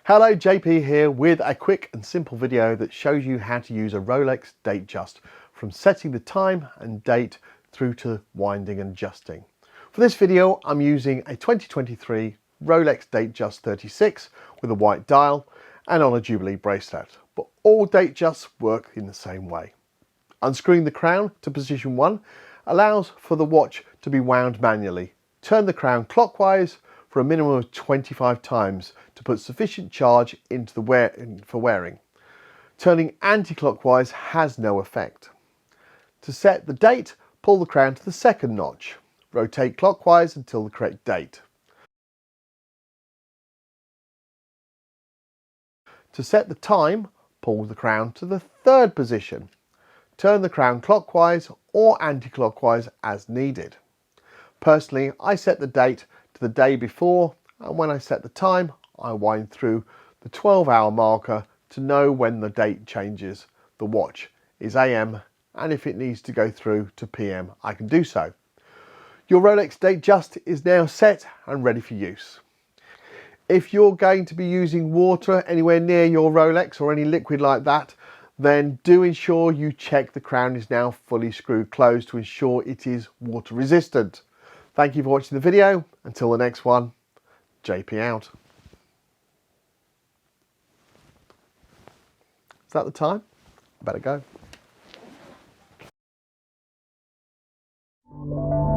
Hello, JP here with a quick and simple video that shows you how to use a Rolex DateJust from setting the time and date through to winding and adjusting. For this video, I'm using a 2023 Rolex DateJust 36 with a white dial and on a jubilee bracelet, but all DateJusts work in the same way. Unscrewing the crown to position 1 allows for the watch to be wound manually. Turn the crown clockwise for a minimum of 25 times to put sufficient charge into the for wearing. Turning anti-clockwise has no effect. To set the date, pull the crown to the second notch. Rotate clockwise until the correct date. To set the time, pull the crown to the third position. Turn the crown clockwise or anti-clockwise as needed. Personally, I set the date to the day before, and when I set the time, I wind through the 12-hour marker to know when the date changes. The watch is AM, and if it needs to go through to PM, I can do so. Your Rolex DateJust is now set and ready for use. If you're going to be using water anywhere near your Rolex or any liquid like that, then do ensure you check the crown is now fully screwed closed to ensure it is water resistant. Thank you for watching the video. Until the next one, JP out. Is that the time? Better go.